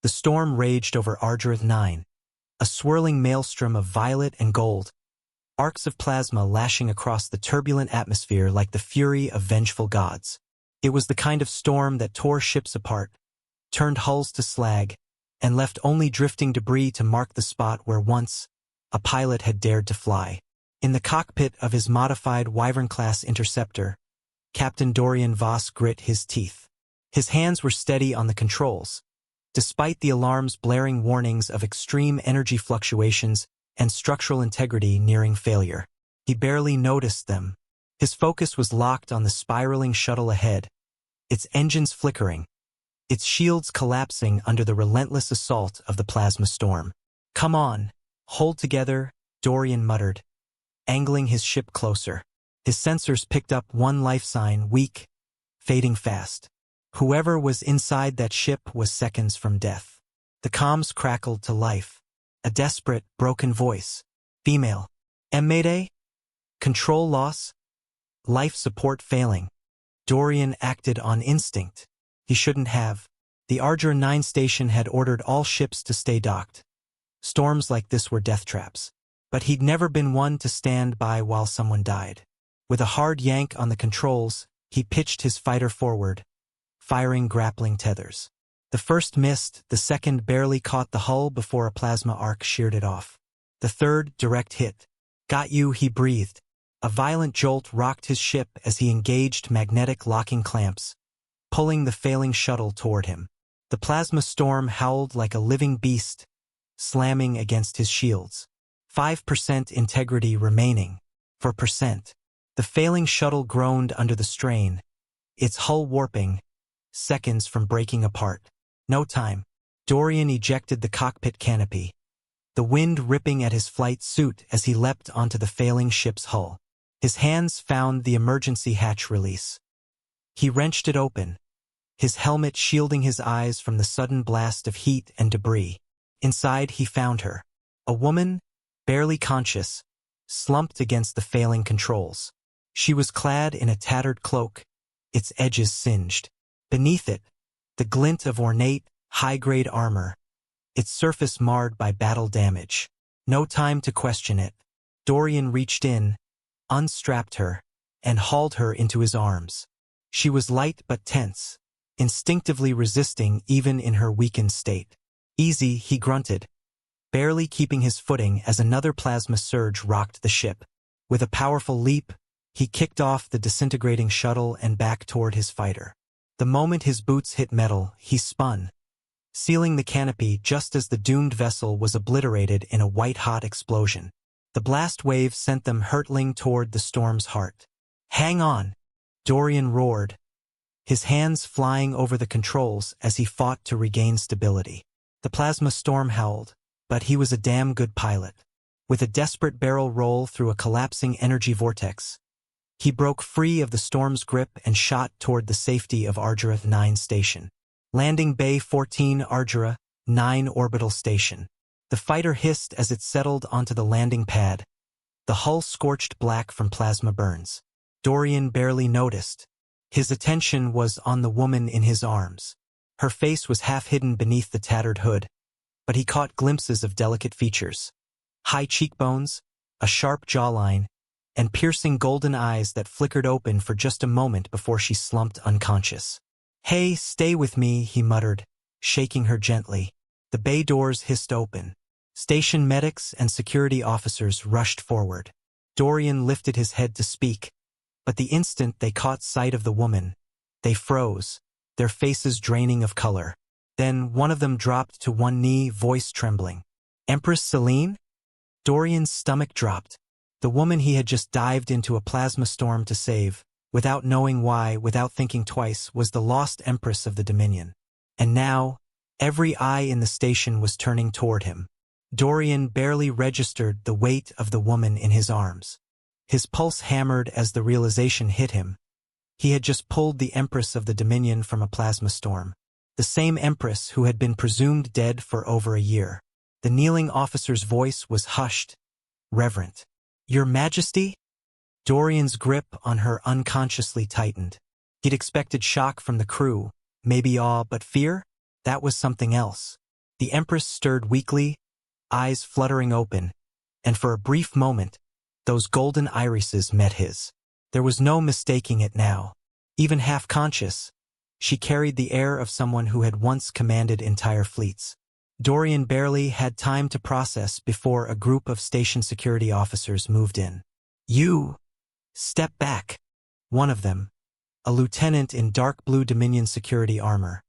The storm raged over Argyrith 9, a swirling maelstrom of violet and gold, arcs of plasma lashing across the turbulent atmosphere like the fury of vengeful gods. It was the kind of storm that tore ships apart, turned hulls to slag, and left only drifting debris to mark the spot where once a pilot had dared to fly. In the cockpit of his modified Wyvern-class interceptor, Captain Dorian Voss grit his teeth. His hands were steady on the controls, despite the alarm's blaring warnings of extreme energy fluctuations and structural integrity nearing failure. He barely noticed them. His focus was locked on the spiraling shuttle ahead, its engines flickering, its shields collapsing under the relentless assault of the plasma storm. "Come on, hold together," Dorian muttered, angling his ship closer. His sensors picked up one life sign, weak, fading fast. Whoever was inside that ship was seconds from death. The comms crackled to life. A desperate, broken voice. "Female. Mayday? Control loss? Life support failing." Dorian acted on instinct. He shouldn't have. The Argyrith 9 station had ordered all ships to stay docked. Storms like this were death traps. But he'd never been one to stand by while someone died. With a hard yank on the controls, he pitched his fighter forward, firing grappling tethers. The first missed, the second barely caught the hull before a plasma arc sheared it off. The third, direct hit. "Got you," he breathed. A violent jolt rocked his ship as he engaged magnetic locking clamps, pulling the failing shuttle toward him. The plasma storm howled like a living beast, slamming against his shields. 5% integrity remaining. 4%. The failing shuttle groaned under the strain, its hull warping, seconds from breaking apart. No time. Dorian ejected the cockpit canopy, the wind ripping at his flight suit as he leapt onto the failing ship's hull. His hands found the emergency hatch release. He wrenched it open, his helmet shielding his eyes from the sudden blast of heat and debris. Inside he found her, a woman, barely conscious, slumped against the failing controls. She was clad in a tattered cloak, its edges singed. Beneath it, the glint of ornate, high-grade armor, its surface marred by battle damage. No time to question it. Dorian reached in, unstrapped her, and hauled her into his arms. She was light but tense, instinctively resisting even in her weakened state. "Easy," he grunted, barely keeping his footing as another plasma surge rocked the ship. With a powerful leap, he kicked off the disintegrating shuttle and back toward his fighter. The moment his boots hit metal, he spun, sealing the canopy just as the doomed vessel was obliterated in a white-hot explosion. The blast wave sent them hurtling toward the storm's heart. "Hang on!" Dorian roared, his hands flying over the controls as he fought to regain stability. The plasma storm howled, but he was a damn good pilot. With a desperate barrel roll through a collapsing energy vortex, he broke free of the storm's grip and shot toward the safety of Argyrith 9 station. Landing Bay 14, Argyrith 9 orbital station. The fighter hissed as it settled onto the landing pad, the hull scorched black from plasma burns. Dorian barely noticed. His attention was on the woman in his arms. Her face was half hidden beneath the tattered hood, but he caught glimpses of delicate features. High cheekbones, a sharp jawline, and piercing golden eyes that flickered open for just a moment before she slumped unconscious. "Hey, stay with me," he muttered, shaking her gently. The bay doors hissed open. Station medics and security officers rushed forward. Dorian lifted his head to speak, but the instant they caught sight of the woman, they froze, their faces draining of color. Then one of them dropped to one knee, voice trembling. "Empress Celine?" Dorian's stomach dropped. The woman he had just dived into a plasma storm to save, without knowing why, without thinking twice, was the lost Empress of the Dominion. And now, every eye in the station was turning toward him. Dorian barely registered the weight of the woman in his arms. His pulse hammered as the realization hit him. He had just pulled the Empress of the Dominion from a plasma storm. The same Empress who had been presumed dead for over a year. The kneeling officer's voice was hushed, reverent. "Your Majesty?" Dorian's grip on her unconsciously tightened. He'd expected shock from the crew, maybe awe, but fear? That was something else. The Empress stirred weakly, eyes fluttering open, and for a brief moment, those golden irises met his. There was no mistaking it now. Even half-conscious, she carried the air of someone who had once commanded entire fleets. Dorian barely had time to process before a group of station security officers moved in. "You! Step back!" One of them, a lieutenant in dark blue Dominion security armor,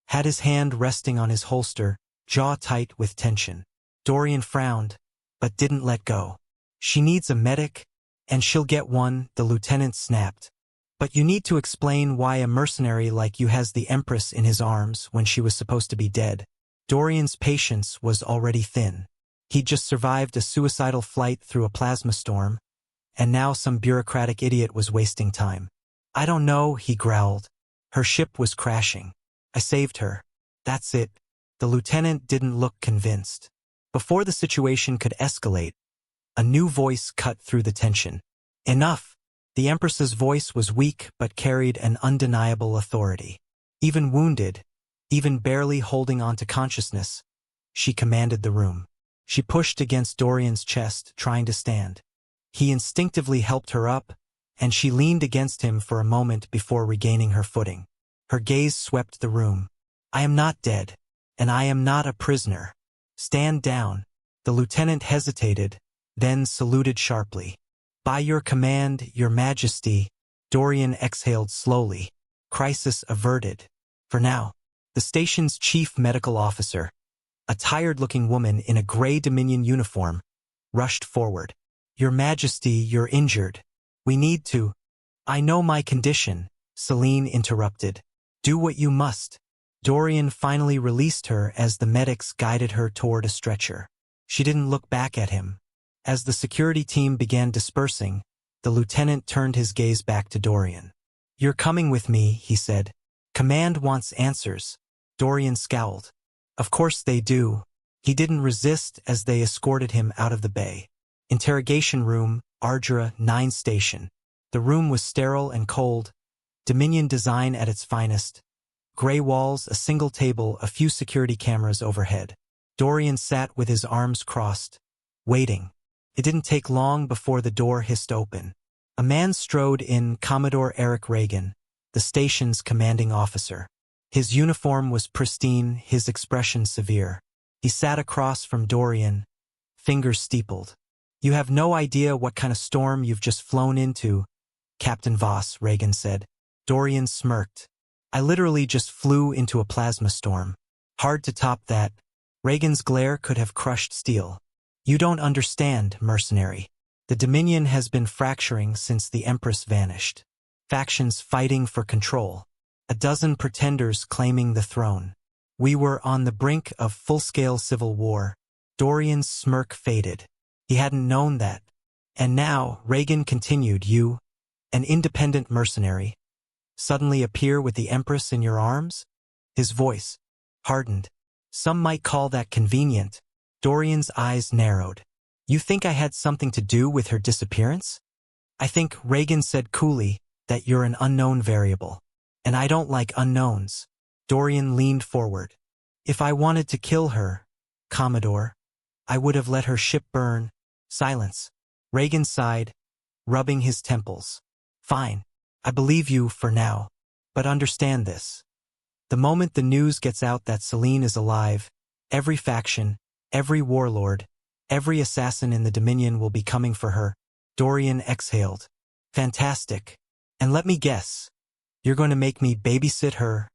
had his hand resting on his holster, jaw tight with tension. Dorian frowned, but didn't let go. "She needs a medic, and she'll get one," the lieutenant snapped. "But you need to explain why a mercenary like you has the Empress in his arms when she was supposed to be dead." Dorian's patience was already thin. He'd just survived a suicidal flight through a plasma storm, and now some bureaucratic idiot was wasting time. "I don't know," he growled. "Her ship was crashing. I saved her. That's it." The lieutenant didn't look convinced. Before the situation could escalate, a new voice cut through the tension. "Enough!" The Empress's voice was weak but carried an undeniable authority. Even wounded, even barely holding on to consciousness, she commanded the room. She pushed against Dorian's chest, trying to stand. He instinctively helped her up, and she leaned against him for a moment before regaining her footing. Her gaze swept the room. "I am not dead, and I am not a prisoner. Stand down." The lieutenant hesitated, then saluted sharply. "By your command, Your Majesty." Dorian exhaled slowly. Crisis averted. For now. The station's chief medical officer, a tired-looking woman in a gray Dominion uniform, rushed forward. "Your Majesty, you're injured. We need to—" "I know my condition," Celine interrupted. "Do what you must." Dorian finally released her as the medics guided her toward a stretcher. She didn't look back at him. As the security team began dispersing, the lieutenant turned his gaze back to Dorian. "You're coming with me," he said. "Command wants answers." Dorian scowled. "Of course they do." He didn't resist as they escorted him out of the bay. Interrogation room, Ardra 9 station. The room was sterile and cold, Dominion design at its finest. Gray walls, a single table, a few security cameras overhead. Dorian sat with his arms crossed, waiting. It didn't take long before the door hissed open. A man strode in, Commodore Eric Reagan, the station's commanding officer. His uniform was pristine, his expression severe. He sat across from Dorian, fingers steepled. "You have no idea what kind of storm you've just flown into," Captain Voss, Reagan said. Dorian smirked. "I literally just flew into a plasma storm. Hard to top that." Reagan's glare could have crushed steel. "You don't understand, mercenary. The Dominion has been fracturing since the Empress vanished. Factions fighting for control. A dozen pretenders claiming the throne. We were on the brink of full-scale civil war." Dorian's smirk faded. He hadn't known that. "And now," Reagan continued, "you, an independent mercenary, suddenly appear with the Empress in your arms?" His voice hardened. "Some might call that convenient." Dorian's eyes narrowed. "You think I had something to do with her disappearance?" "I think," Reagan said coolly, "that you're an unknown variable. And I don't like unknowns." Dorian leaned forward. "If I wanted to kill her, Commodore, I would have let her ship burn." Silence. Reagan sighed, rubbing his temples. "Fine. I believe you for now. But understand this. The moment the news gets out that Celine is alive, every faction, every warlord, every assassin in the Dominion will be coming for her." Dorian exhaled. "Fantastic. And let me guess. You're going to make me babysit her?"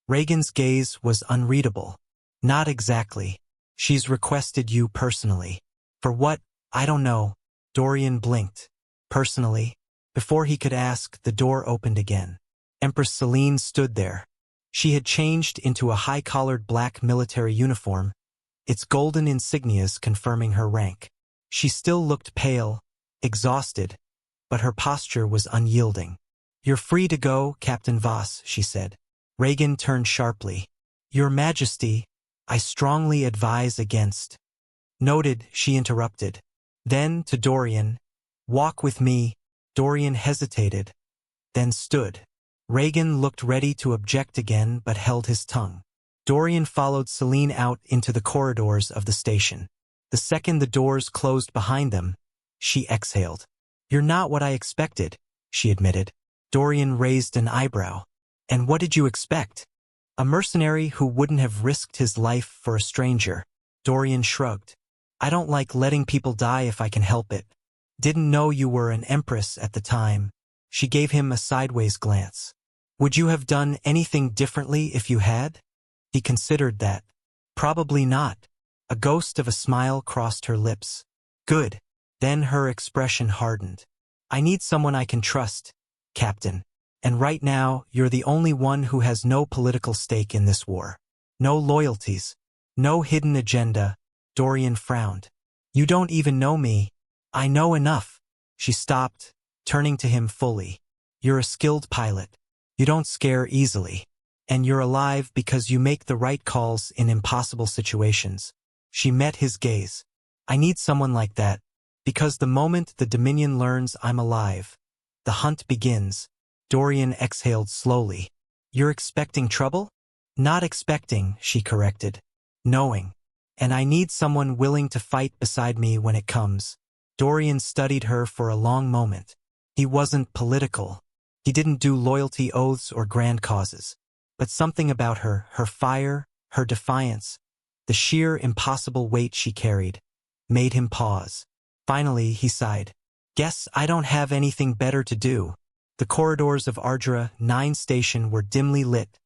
Reagan's gaze was unreadable. "Not exactly. She's requested you personally." "For what?" "I don't know." Dorian blinked. "Personally?" Before he could ask, the door opened again. Empress Celine stood there. She had changed into a high-collared black military uniform, its golden insignias confirming her rank. She still looked pale, exhausted, but her posture was unyielding. "You're free to go, Captain Voss," she said. Reagan turned sharply. "Your Majesty, I strongly advise against." "Noted," she interrupted. Then, to Dorian, "Walk with me." Dorian hesitated, then stood. Reagan looked ready to object again but held his tongue. Dorian followed Celine out into the corridors of the station. The second the doors closed behind them, she exhaled. "You're not what I expected," she admitted. Dorian raised an eyebrow. "And what did you expect? A mercenary who wouldn't have risked his life for a stranger?" Dorian shrugged. "I don't like letting people die if I can help it. Didn't know you were an Empress at the time." She gave him a sideways glance. "Would you have done anything differently if you had?" He considered that. Probably not. A ghost of a smile crossed her lips. "Good." Then her expression hardened. "I need someone I can trust, Captain. And right now, you're the only one who has no political stake in this war. No loyalties. No hidden agenda." Dorian frowned. "You don't even know me." "I know enough." She stopped, turning to him fully. "You're a skilled pilot. You don't scare easily. And you're alive because you make the right calls in impossible situations." She met his gaze. "I need someone like that, because the moment the Dominion learns I'm alive, the hunt begins." Dorian exhaled slowly. "You're expecting trouble?" "Not expecting," she corrected. "Knowing. And I need someone willing to fight beside me when it comes." Dorian studied her for a long moment. He wasn't political. He didn't do loyalty oaths or grand causes. But something about her, her fire, her defiance, the sheer impossible weight she carried, made him pause. Finally, he sighed. "Guess I don't have anything better to do." The corridors of Ardra 9 station were dimly lit,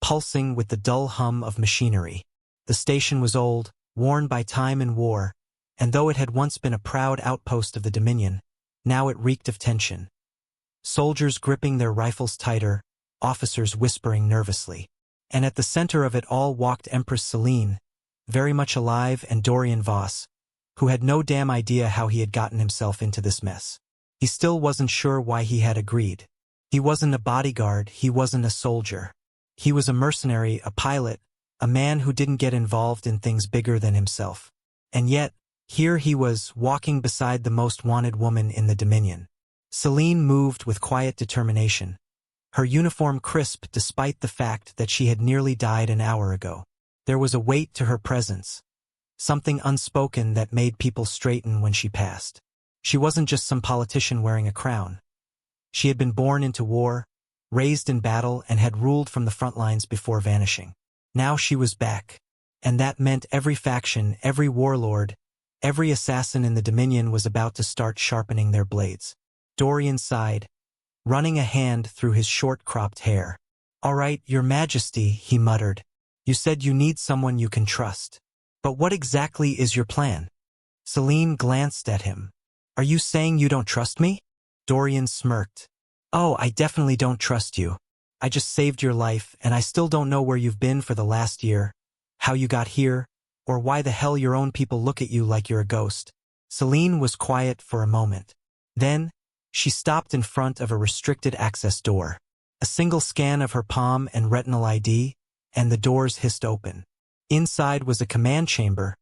pulsing with the dull hum of machinery. The station was old, worn by time and war, and though it had once been a proud outpost of the Dominion, now it reeked of tension. Soldiers gripping their rifles tighter, officers whispering nervously. And at the center of it all walked Empress Celine, very much alive, and Dorian Voss, who had no damn idea how he had gotten himself into this mess. He still wasn't sure why he had agreed. He wasn't a bodyguard, he wasn't a soldier. He was a mercenary, a pilot, a man who didn't get involved in things bigger than himself. And yet, here he was, walking beside the most wanted woman in the Dominion. Celine moved with quiet determination, her uniform crisp despite the fact that she had nearly died an hour ago. There was a weight to her presence, something unspoken that made people straighten when she passed. She wasn't just some politician wearing a crown. She had been born into war, raised in battle, and had ruled from the front lines before vanishing. Now she was back, and that meant every faction, every warlord, every assassin in the Dominion was about to start sharpening their blades. Dorian sighed, running a hand through his short-cropped hair. "All right, Your Majesty," he muttered. "You said you need someone you can trust. But what exactly is your plan?" Celine glanced at him. "Are you saying you don't trust me?" Dorian smirked. "Oh, I definitely don't trust you. I just saved your life, and I still don't know where you've been for the last year, how you got here, or why the hell your own people look at you like you're a ghost." Celine was quiet for a moment. Then, she stopped in front of a restricted access door. A single scan of her palm and retinal ID, and the doors hissed open. Inside was a command chamber,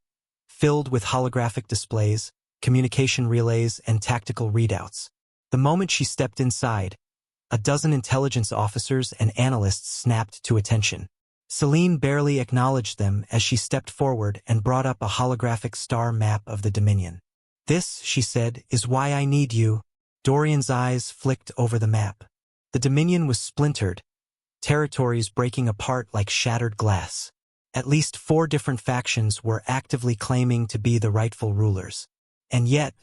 filled with holographic displays, communication relays, and tactical readouts. The moment she stepped inside, a dozen intelligence officers and analysts snapped to attention. Celine barely acknowledged them as she stepped forward and brought up a holographic star map of the Dominion. "This," she said, "is why I need you." Dorian's eyes flicked over the map. The Dominion was splintered, territories breaking apart like shattered glass. At least 4 different factions were actively claiming to be the rightful rulers. And yet,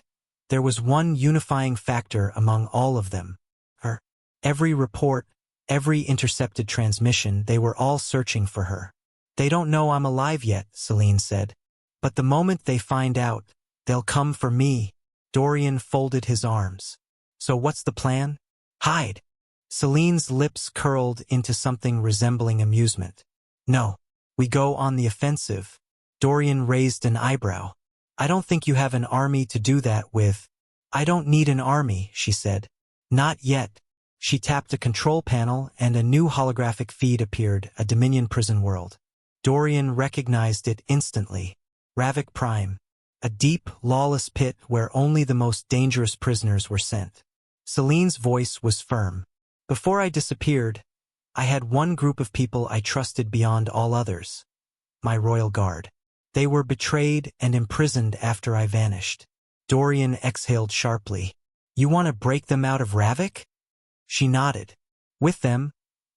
there was one unifying factor among all of them. Her. Every report, every intercepted transmission, they were all searching for her. "They don't know I'm alive yet," Celine said. "But the moment they find out, they'll come for me." Dorian folded his arms. "So what's the plan?" "Hide." Celine's lips curled into something resembling amusement. "No. We go on the offensive." Dorian raised an eyebrow. "I don't think you have an army to do that with." "I don't need an army," she said. "Not yet." She tapped a control panel and a new holographic feed appeared, a Dominion prison world. Dorian recognized it instantly. Ravik Prime. A deep, lawless pit where only the most dangerous prisoners were sent. Celine's voice was firm. "Before I disappeared, I had one group of people I trusted beyond all others. My royal guard. They were betrayed and imprisoned after I vanished. Dorian exhaled sharply. You want to break them out of Ravik? She nodded. With them,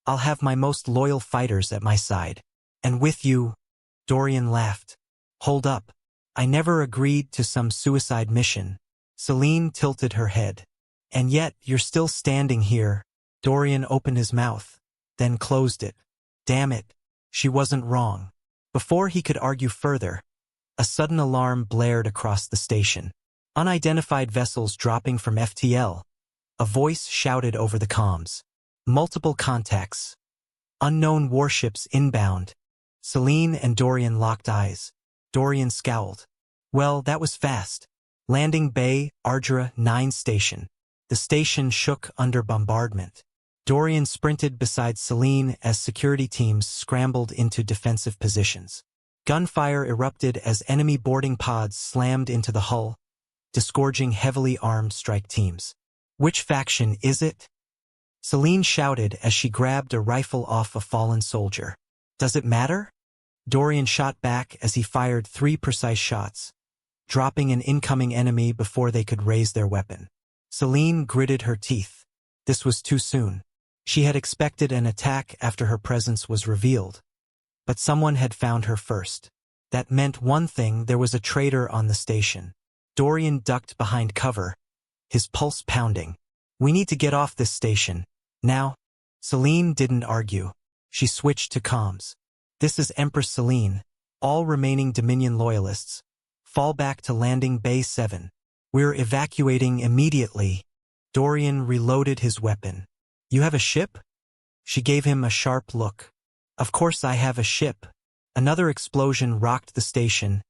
I'll have my most loyal fighters at my side. And with you, Dorian laughed. Hold up. I never agreed to some suicide mission. Celine tilted her head. And yet, you're still standing here. Dorian opened his mouth, then closed it. Damn it. She wasn't wrong. Before he could argue further, a sudden alarm blared across the station. Unidentified vessels dropping from FTL. A voice shouted over the comms. Multiple contacts. Unknown warships inbound. Celine and Dorian locked eyes. Dorian scowled. Well, that was fast. Landing Bay, Ardra 9 station. The station shook under bombardment. Dorian sprinted beside Celine as security teams scrambled into defensive positions. Gunfire erupted as enemy boarding pods slammed into the hull, disgorging heavily armed strike teams. Which faction is it? Celine shouted as she grabbed a rifle off a fallen soldier. Does it matter? Dorian shot back as he fired 3 precise shots, dropping an incoming enemy before they could raise their weapon. Celine gritted her teeth. This was too soon. She had expected an attack after her presence was revealed. But someone had found her first. That meant one thing: there was a traitor on the station. Dorian ducked behind cover, his pulse pounding. We need to get off this station. Now. Celine didn't argue. She switched to comms. This is Empress Celine. All remaining Dominion loyalists. Fall back to Landing Bay 7. We're evacuating immediately. Dorian reloaded his weapon. You have a ship? She gave him a sharp look. Of course I have a ship. Another explosion rocked the station,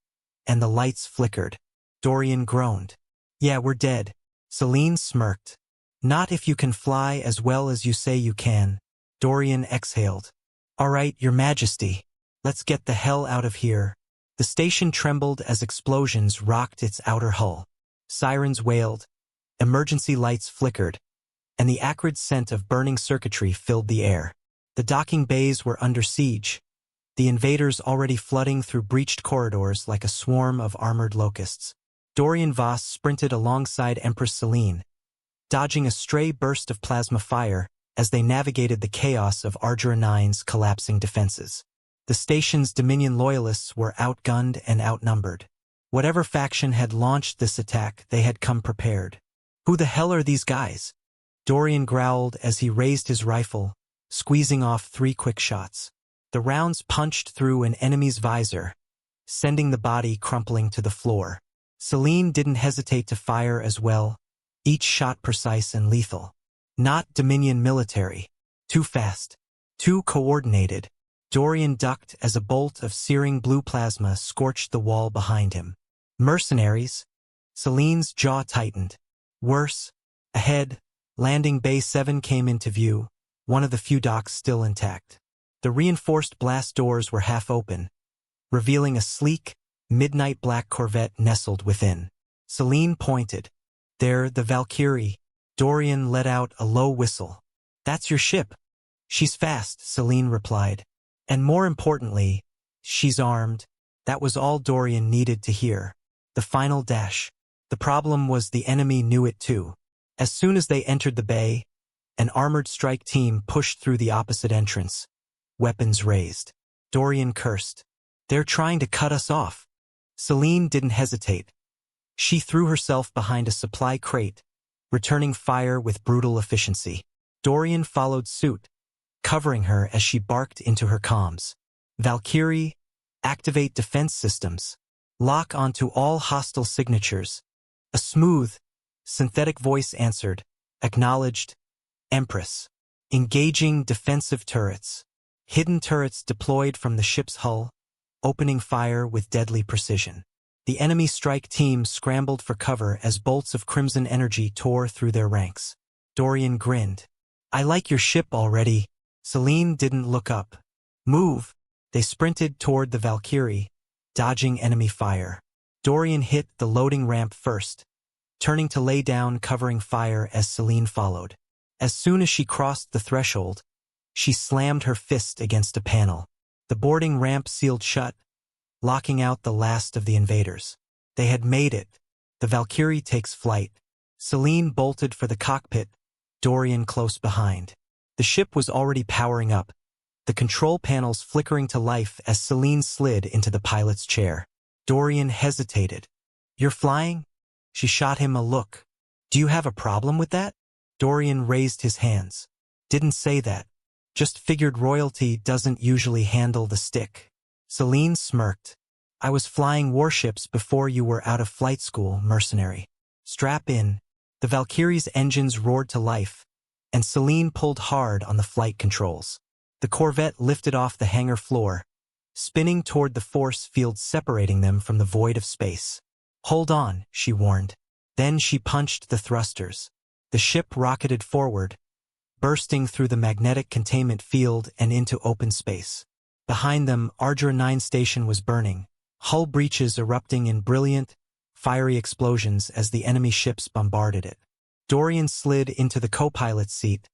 and the lights flickered. Dorian groaned. Yeah, we're dead. Celine smirked. Not if you can fly as well as you say you can. Dorian exhaled. All right, Your Majesty. Let's get the hell out of here. The station trembled as explosions rocked its outer hull. Sirens wailed. Emergency lights flickered, and the acrid scent of burning circuitry filled the air. The docking bays were under siege, the invaders already flooding through breached corridors like a swarm of armored locusts. Dorian Voss sprinted alongside Empress Celine, dodging a stray burst of plasma fire as they navigated the chaos of Ardra 9's collapsing defenses. The station's Dominion loyalists were outgunned and outnumbered. Whatever faction had launched this attack, they had come prepared. Who the hell are these guys? Dorian growled as he raised his rifle, squeezing off 3 quick shots. The rounds punched through an enemy's visor, sending the body crumpling to the floor. Celine didn't hesitate to fire as well, each shot precise and lethal. Not Dominion military. Too fast. Too coordinated. Dorian ducked as a bolt of searing blue plasma scorched the wall behind him. Mercenaries? Celine's jaw tightened. Worse. Ahead, Landing Bay 7 came into view, one of the few docks still intact. The reinforced blast doors were half open, revealing a sleek, midnight black corvette nestled within. Celine pointed. There, the Valkyrie. Dorian let out a low whistle. That's your ship. She's fast, Celine replied. And more importantly, she's armed. That was all Dorian needed to hear. The final dash. The problem was the enemy knew it too. As soon as they entered the bay, an armored strike team pushed through the opposite entrance, weapons raised. Dorian cursed. They're trying to cut us off. Celine didn't hesitate. She threw herself behind a supply crate, returning fire with brutal efficiency. Dorian followed suit, covering her as she barked into her comms. Valkyrie, activate defense systems. Lock onto all hostile signatures. A smooth, synthetic voice answered, acknowledged. Empress. Engaging defensive turrets. Hidden turrets deployed from the ship's hull, opening fire with deadly precision. The enemy strike team scrambled for cover as bolts of crimson energy tore through their ranks. Dorian grinned. I like your ship already. Celine didn't look up. Move. They sprinted toward the Valkyrie, dodging enemy fire. Dorian hit the loading ramp first, turning to lay down covering fire as Celine followed. As soon as she crossed the threshold, She slammed her fist against a panel. The boarding ramp sealed shut, locking out the last of the invaders. They had made it. The Valkyrie takes flight. Celine bolted for the cockpit, Dorian close behind. The ship was already powering up, the control panels flickering to life as Celine slid into the pilot's chair. Dorian hesitated. "You're flying?" She shot him a look. "Do you have a problem with that?" Dorian raised his hands. "Didn't say that. Just figured royalty doesn't usually handle the stick." Celine smirked. "I was flying warships before you were out of flight school, mercenary. Strap in." The Valkyrie's engines roared to life, and Celine pulled hard on the flight controls. The Corvette lifted off the hangar floor, spinning toward the force field separating them from the void of space. "Hold on," she warned. Then she punched the thrusters. The ship rocketed forward, bursting through the magnetic containment field and into open space. Behind them, Ardra 9 station was burning, hull breaches erupting in brilliant, fiery explosions as the enemy ships bombarded it. Dorian slid into the co-pilot's seat,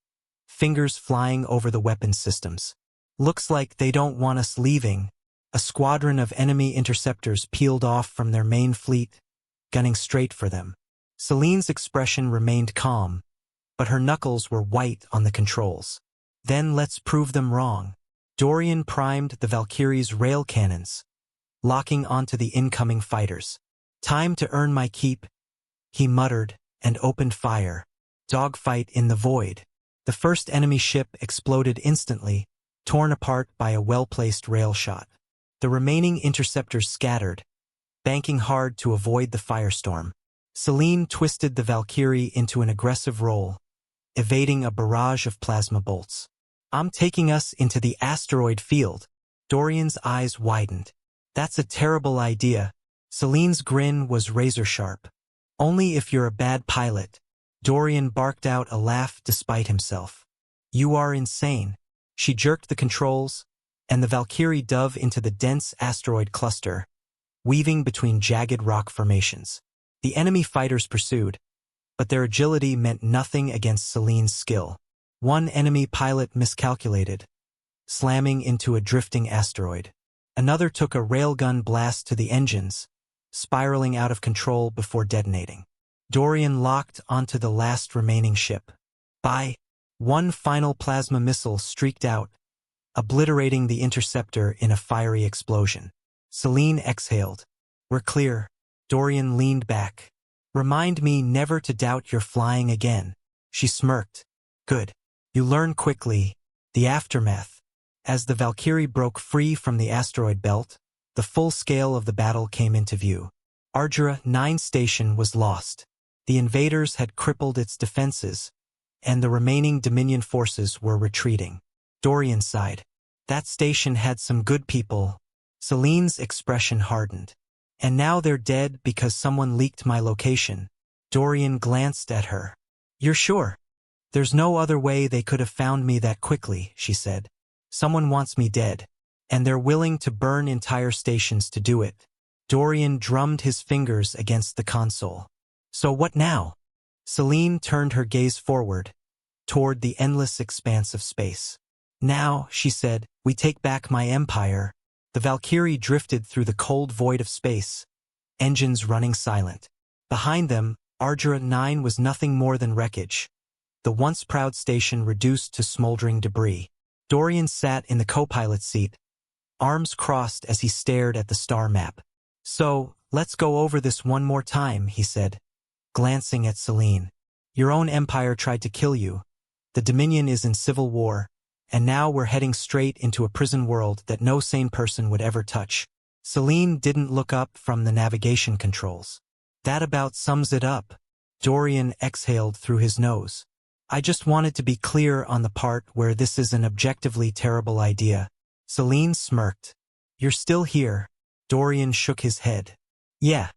fingers flying over the weapons systems. "Looks like they don't want us leaving." A squadron of enemy interceptors peeled off from their main fleet, gunning straight for them. Celine's expression remained calm, but her knuckles were white on the controls. "Then let's prove them wrong." Dorian primed the Valkyrie's rail cannons, locking onto the incoming fighters. "Time to earn my keep," he muttered, and opened fire. Dogfight in the void. The first enemy ship exploded instantly, torn apart by a well-placed rail shot. The remaining interceptors scattered, banking hard to avoid the firestorm. Celine twisted the Valkyrie into an aggressive roll, evading a barrage of plasma bolts. "I'm taking us into the asteroid field." Dorian's eyes widened. "That's a terrible idea." Celine's grin was razor-sharp. "Only if you're a bad pilot." Dorian barked out a laugh despite himself. "You are insane." She jerked the controls, and the Valkyrie dove into the dense asteroid cluster, weaving between jagged rock formations. The enemy fighters pursued, but their agility meant nothing against Celine's skill. One enemy pilot miscalculated, slamming into a drifting asteroid. Another took a railgun blast to the engines, spiraling out of control before detonating. Dorian locked onto the last remaining ship. By one final plasma missile streaked out, obliterating the interceptor in a fiery explosion. Celine exhaled. "We're clear." Dorian leaned back. "Remind me never to doubt your flying again." She smirked. "Good. You learn quickly." The aftermath. As the Valkyrie broke free from the asteroid belt, the full scale of the battle came into view. Ardra 9 station was lost. The invaders had crippled its defenses, and the remaining Dominion forces were retreating. Dorian sighed. "That station had some good people." Celine's expression hardened. "And now they're dead because someone leaked my location." Dorian glanced at her. "You're sure?" "There's no other way they could have found me that quickly," she said. "Someone wants me dead, and they're willing to burn entire stations to do it." Dorian drummed his fingers against the console. "So what now?" Celine turned her gaze forward, toward the endless expanse of space. "Now," she said, "we take back my empire." The Valkyrie drifted through the cold void of space, engines running silent. Behind them, Ardra 9 was nothing more than wreckage, the once proud station reduced to smoldering debris. Dorian sat in the co-pilot seat, arms crossed as he stared at the star map. "So, let's go over this one more time," he said, glancing at Celine. "Your own empire tried to kill you. The Dominion is in civil war, and now we're heading straight into a prison world that no sane person would ever touch." Celine didn't look up from the navigation controls. "That about sums it up." Dorian exhaled through his nose. "I just wanted to be clear on the part where this is an objectively terrible idea." Celine smirked. "You're still here." Dorian shook his head. "Yeah,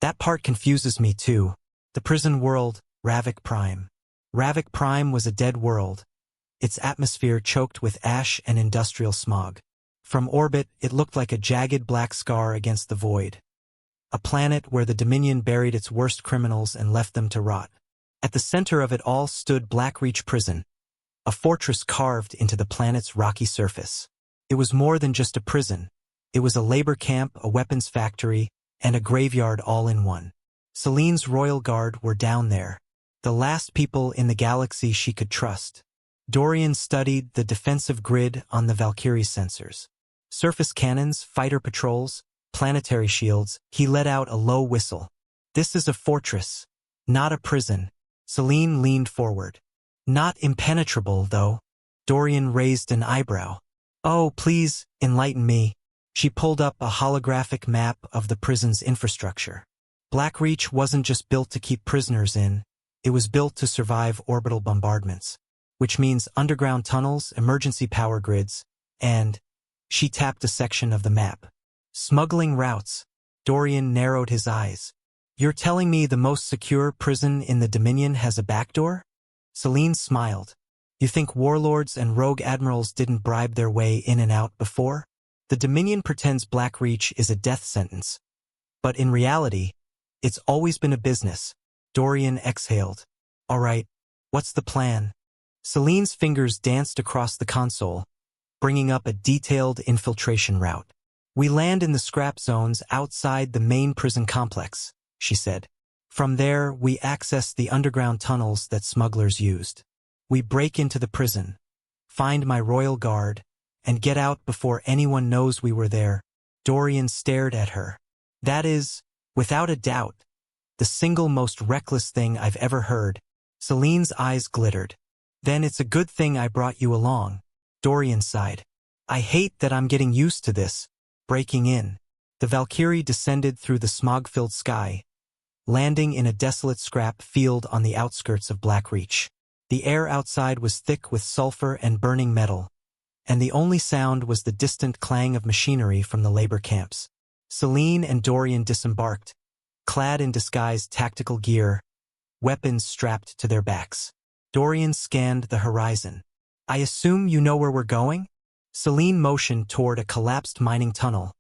that part confuses me too. The prison world, Ravik Prime. Ravik Prime was a dead world, its atmosphere choked with ash and industrial smog. From orbit, it looked like a jagged black scar against the void. A planet where the Dominion buried its worst criminals and left them to rot. At the center of it all stood Blackreach Prison, a fortress carved into the planet's rocky surface. It was more than just a prison. It was a labor camp, a weapons factory, and a graveyard all in one. Celine's royal guard were down there, the last people in the galaxy she could trust. Dorian studied the defensive grid on the Valkyrie sensors. Surface cannons, fighter patrols, planetary shields. He let out a low whistle. This is a fortress, not a prison. Celine leaned forward. Not impenetrable, though. Dorian raised an eyebrow. Oh, please, enlighten me. She pulled up a holographic map of the prison's infrastructure. Blackreach wasn't just built to keep prisoners in, it was built to survive orbital bombardments, which means underground tunnels, emergency power grids, and she tapped a section of the map. Smuggling routes. Dorian narrowed his eyes. You're telling me the most secure prison in the Dominion has a backdoor? Celine smiled. You think warlords and rogue admirals didn't bribe their way in and out before? The Dominion pretends Blackreach is a death sentence. But in reality, it's always been a business. Dorian exhaled. All right, what's the plan? Celine's fingers danced across the console, bringing up a detailed infiltration route. We land in the scrap zones outside the main prison complex, she said. From there, we access the underground tunnels that smugglers used. We break into the prison, find my royal guard, and get out before anyone knows we were there. Dorian stared at her. That is, without a doubt, the single most reckless thing I've ever heard. Celine's eyes glittered. Then it's a good thing I brought you along. Dorian sighed. I hate that I'm getting used to this, breaking in. The Valkyrie descended through the smog-filled sky, landing in a desolate scrap field on the outskirts of Blackreach. The air outside was thick with sulfur and burning metal, and the only sound was the distant clang of machinery from the labor camps. Celine and Dorian disembarked, clad in disguised tactical gear, weapons strapped to their backs. Dorian scanned the horizon. I assume you know where we're going? Celine motioned toward a collapsed mining tunnel,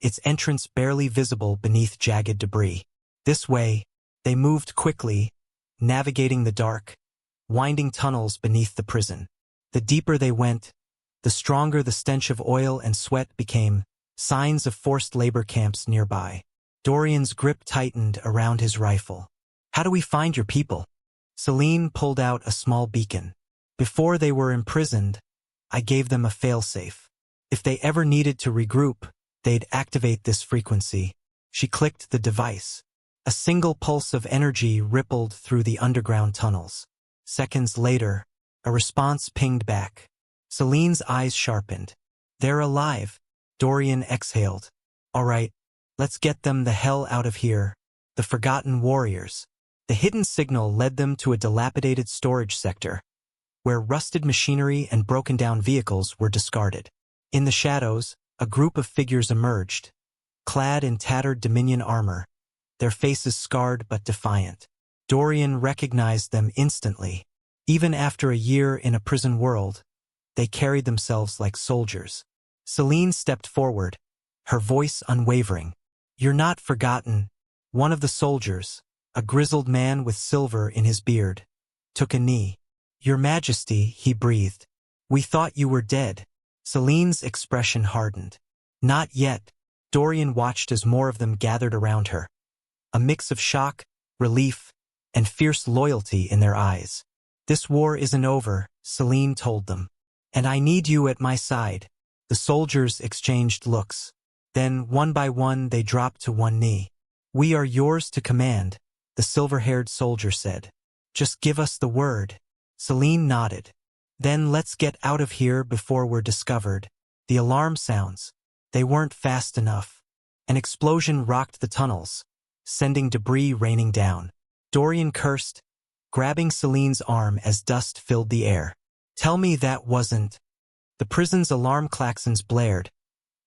its entrance barely visible beneath jagged debris. This way, they moved quickly, navigating the dark, winding tunnels beneath the prison. The deeper they went, the stronger the stench of oil and sweat became, signs of forced labor camps nearby. Dorian's grip tightened around his rifle. How do we find your people? Celine pulled out a small beacon. Before they were imprisoned, I gave them a failsafe. If they ever needed to regroup, they'd activate this frequency. She clicked the device. A single pulse of energy rippled through the underground tunnels. Seconds later, a response pinged back. Celine's eyes sharpened. They're alive. Dorian exhaled. All right, let's get them the hell out of here. The Forgotten Warriors. The hidden signal led them to a dilapidated storage sector, where rusted machinery and broken-down vehicles were discarded. In the shadows, a group of figures emerged, clad in tattered Dominion armor, their faces scarred but defiant. Dorian recognized them instantly. Even after a year in a prison world, they carried themselves like soldiers. Celine stepped forward, her voice unwavering. You're not forgotten. One of the soldiers, a grizzled man with silver in his beard, took a knee. Your Majesty, he breathed. We thought you were dead. Celine's expression hardened. Not yet. Dorian watched as more of them gathered around her. A mix of shock, relief, and fierce loyalty in their eyes. This war isn't over, Celine told them. And I need you at my side. The soldiers exchanged looks. Then, one by one, they dropped to one knee. We are yours to command, the silver-haired soldier said. Just give us the word. Celine nodded. Then let's get out of here before we're discovered. The alarm sounds. They weren't fast enough. An explosion rocked the tunnels, sending debris raining down. Dorian cursed, grabbing Celine's arm as dust filled the air. Tell me that wasn't. The prison's alarm klaxons blared,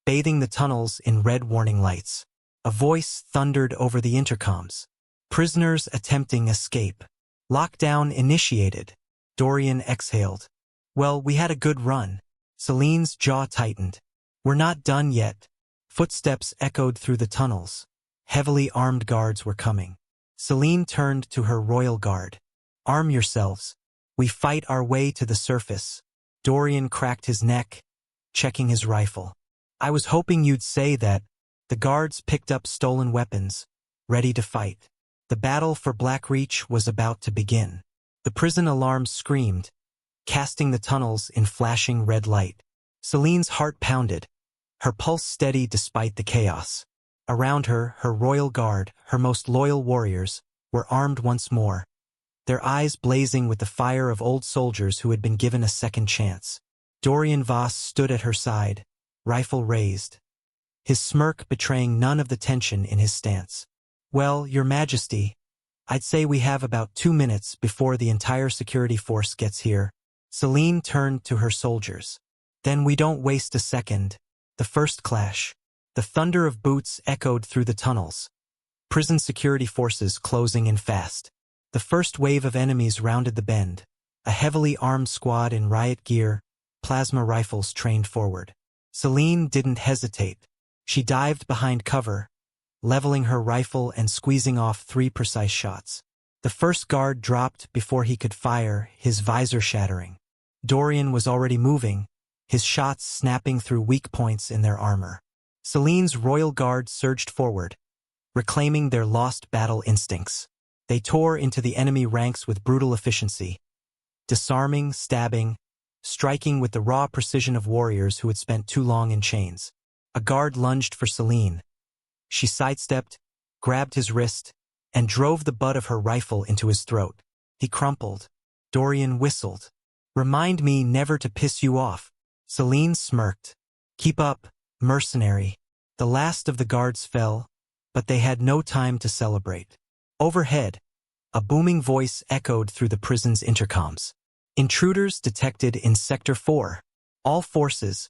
bathing the tunnels in red warning lights. A voice thundered over the intercoms. Prisoners attempting escape. Lockdown initiated. Dorian exhaled. Well, we had a good run. Celine's jaw tightened. We're not done yet. Footsteps echoed through the tunnels. Heavily armed guards were coming. Celine turned to her royal guard. Arm yourselves. We fight our way to the surface. Dorian cracked his neck, checking his rifle. I was hoping you'd say that. The guards picked up stolen weapons, ready to fight. The battle for Blackreach was about to begin. The prison alarm screamed, casting the tunnels in flashing red light. Celine's heart pounded, her pulse steady despite the chaos. Around her, her royal guard, her most loyal warriors, were armed once more, their eyes blazing with the fire of old soldiers who had been given a second chance. Dorian Voss stood at her side, rifle raised, his smirk betraying none of the tension in his stance. Well, Your Majesty, I'd say we have about 2 minutes before the entire security force gets here. Celine turned to her soldiers. Then we don't waste a second. The first clash. The thunder of boots echoed through the tunnels. Prison security forces closing in fast. The first wave of enemies rounded the bend. A heavily armed squad in riot gear, plasma rifles trained forward. Celine didn't hesitate. She dived behind cover, leveling her rifle and squeezing off 3 precise shots. The first guard dropped before he could fire, his visor shattering. Dorian was already moving, his shots snapping through weak points in their armor. Celine's royal guard surged forward, reclaiming their lost battle instincts. They tore into the enemy ranks with brutal efficiency, disarming, stabbing, striking with the raw precision of warriors who had spent too long in chains. A guard lunged for Celine. She sidestepped, grabbed his wrist, and drove the butt of her rifle into his throat. He crumpled. Dorian whistled. Remind me never to piss you off. Celine smirked. Keep up, mercenary. The last of the guards fell, but they had no time to celebrate. Overhead, a booming voice echoed through the prison's intercoms. Intruders detected in Sector 4. All forces,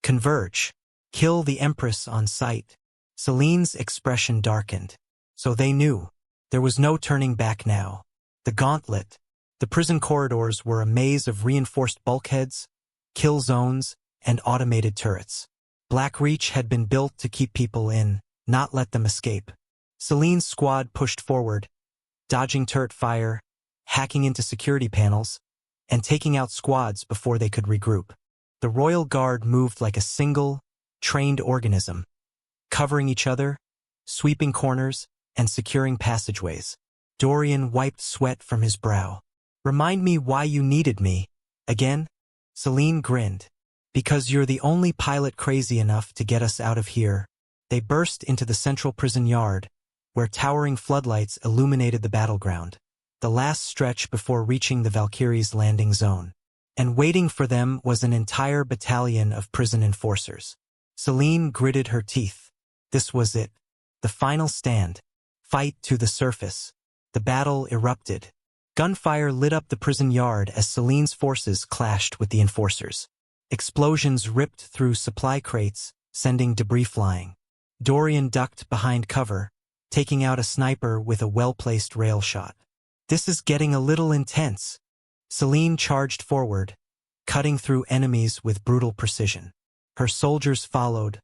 converge. Kill the Empress on sight. Celine's expression darkened. So they knew. There was no turning back now. The gauntlet. The prison corridors were a maze of reinforced bulkheads, kill zones, and automated turrets. Blackreach had been built to keep people in, not let them escape. Celine's squad pushed forward, dodging turret fire, hacking into security panels, and taking out squads before they could regroup. The Royal Guard moved like a single, trained organism, covering each other, sweeping corners, and securing passageways. Dorian wiped sweat from his brow. Remind me why you needed me. Again? Celine grinned. Because you're the only pilot crazy enough to get us out of here. They burst into the central prison yard, where towering floodlights illuminated the battleground, the last stretch before reaching the Valkyrie's landing zone. And waiting for them was an entire battalion of prison enforcers. Celine gritted her teeth. This was it. The final stand. Fight to the surface. The battle erupted. Gunfire lit up the prison yard as Celine's forces clashed with the enforcers. Explosions ripped through supply crates, sending debris flying. Dorian ducked behind cover, taking out a sniper with a well-placed rail shot. This is getting a little intense. Celine charged forward, cutting through enemies with brutal precision. Her soldiers followed,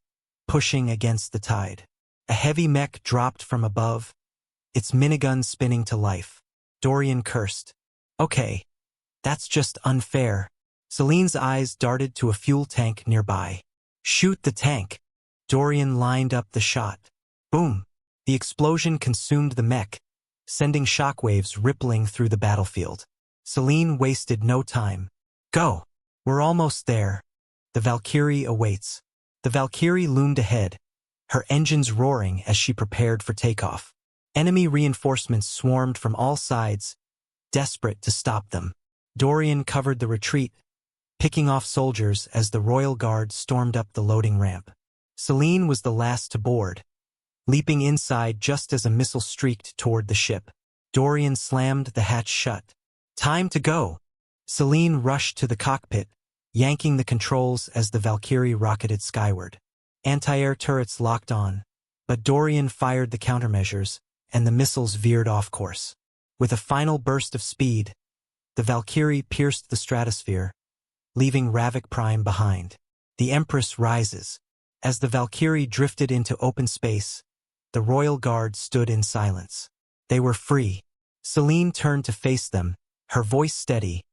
pushing against the tide. A heavy mech dropped from above, its minigun spinning to life. Dorian cursed. Okay, that's just unfair. Celine's eyes darted to a fuel tank nearby. Shoot the tank. Dorian lined up the shot. Boom. The explosion consumed the mech, sending shockwaves rippling through the battlefield. Celine wasted no time. Go. We're almost there. The Valkyrie awaits. The Valkyrie loomed ahead, her engines roaring as she prepared for takeoff. Enemy reinforcements swarmed from all sides, desperate to stop them. Dorian covered the retreat, picking off soldiers as the Royal Guard stormed up the loading ramp. Celine was the last to board, leaping inside just as a missile streaked toward the ship. Dorian slammed the hatch shut. Time to go. Celine rushed to the cockpit, yanking the controls as the Valkyrie rocketed skyward. Anti-air turrets locked on, but Dorian fired the countermeasures, and the missiles veered off course. With a final burst of speed, the Valkyrie pierced the stratosphere, leaving Ravik Prime behind. The Empress rises. As the Valkyrie drifted into open space, the Royal Guard stood in silence. They were free. Celine turned to face them, her voice steady.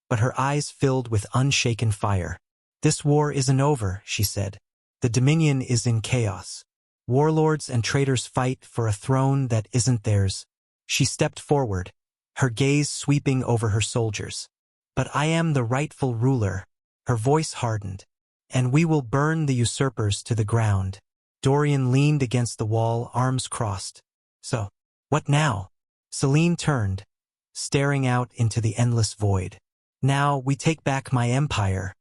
but her eyes filled with unshaken fire. "This war isn't over," she said. "The Dominion is in chaos. Warlords and traitors fight for a throne that isn't theirs." She stepped forward, her gaze sweeping over her soldiers. "But I am the rightful ruler." Her voice hardened. "And we will burn the usurpers to the ground." Dorian leaned against the wall, arms crossed. "So, what now?" Celine turned, staring out into the endless void. "Now we take back my empire,"